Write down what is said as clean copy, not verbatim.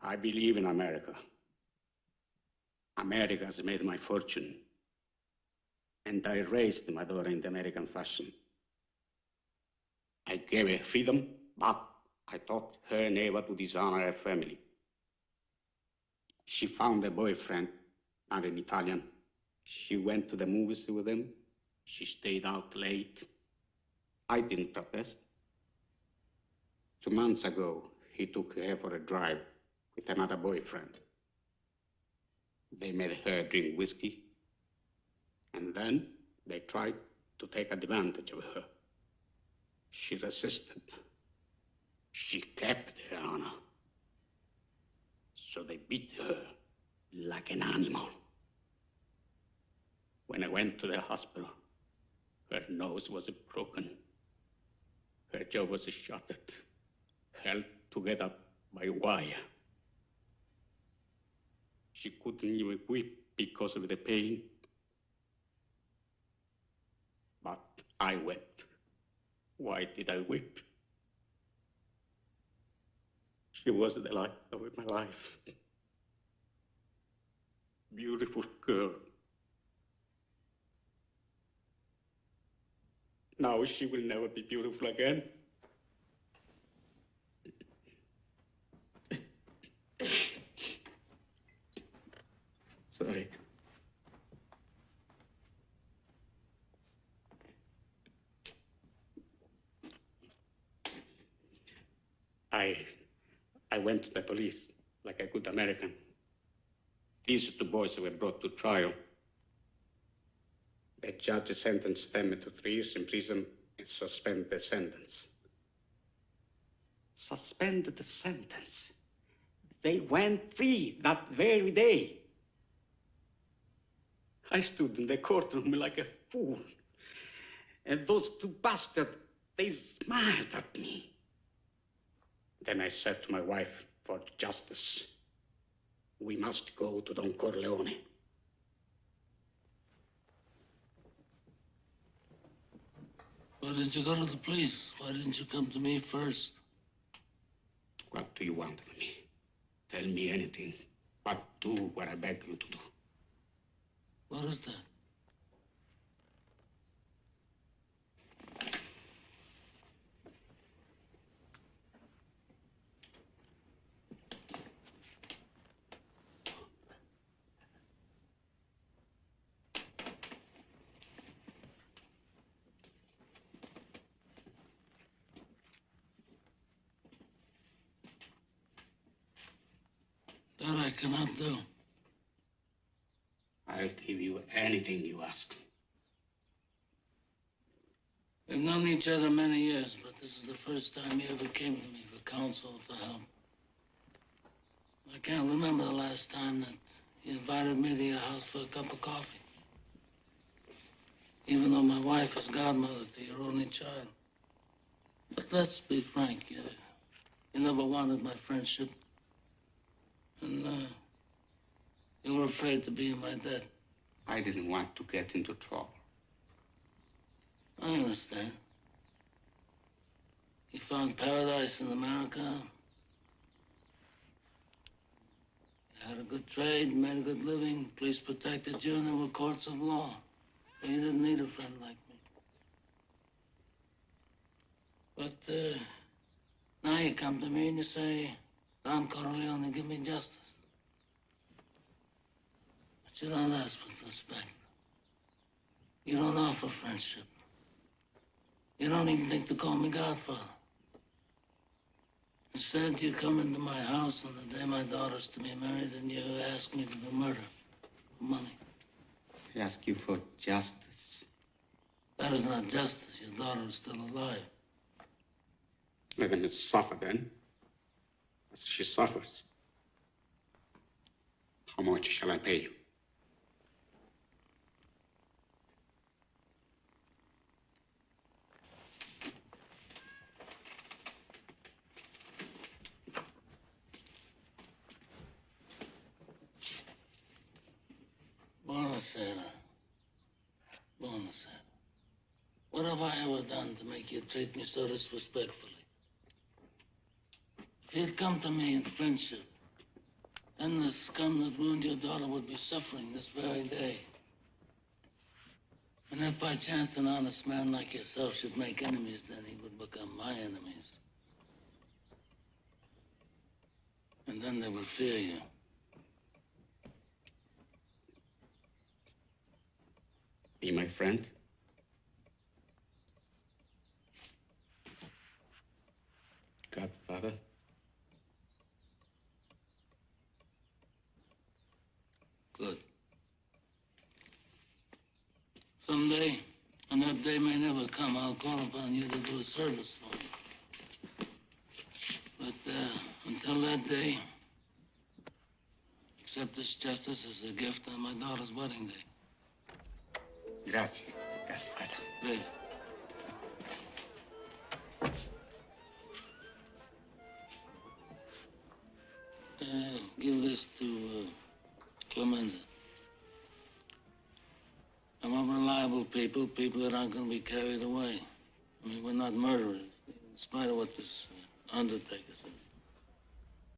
I believe in America. America has made my fortune. And I raised my daughter in the American fashion. I gave her freedom, but I taught her never to dishonor her family. She found a boyfriend, not an Italian. She went to the movies with him. She stayed out late. I didn't protest. 2 months ago, he took her for a drive with another boyfriend. They made her drink whiskey, and then they tried to take advantage of her. She resisted. She kept her honor. So they beat her like an animal. When I went to the hospital, her nose was broken. Her jaw was shattered, held together by wire. She couldn't even weep because of the pain. But I wept. Why did I weep? She was the light of my life. Beautiful girl. Now she will never be beautiful again. Sorry. I went to the police like a good American. These 2 boys were brought to trial. The judge sentenced them to 3 years in prison and suspended the sentence. Suspended the sentence? They went free that very day. I stood in the courtroom like a fool. And those 2 bastards, they smiled at me. Then I said to my wife, for justice, we must go to Don Corleone. Why didn't you go to the police? Why didn't you come to me first? What do you want of me? Tell me anything, but do what I beg you to do. What is that? That I cannot do. I'll give you anything you ask. We've known each other many years, but this is the first time you ever came to me for counsel, for help. I can't remember the last time that you invited me to your house for a cup of coffee. Even though my wife is godmother to your only child. But let's be frank, you never wanted my friendship. And you were afraid to be in my debt. I didn't want to get into trouble. I understand. You found paradise in America. You had a good trade, made a good living, police protected you, and there were courts of law. But you didn't need a friend like me. But now you come to me and you say, Don Corleone, give me justice. But you don't ask with respect. You don't offer friendship. You don't even think to call me Godfather. Instead, you come into my house on the day my daughter's to be married and you ask me to do murder for money. I ask you for justice. That is not justice. Your daughter is still alive. Let him suffer then, as she suffers. How much shall I pay you? Buonasera. Buonasera. What have I ever done to make you treat me so disrespectfully? If you'd come to me in friendship, then the scum that ruined your daughter would be suffering this very day. And if by chance an honest man like yourself should make enemies, then he would become my enemies. And then they would fear you. Be my friend? Godfather? Good. Someday, and that day may never come, I'll call upon you to do a service for me. But until that day, accept this justice as a gift on my daughter's wedding day. Grazie, Godfather. Great. Give this to Clemenza. I want reliable people that aren't going to be carried away. I mean, we're not murderers, in spite of what this undertaker says.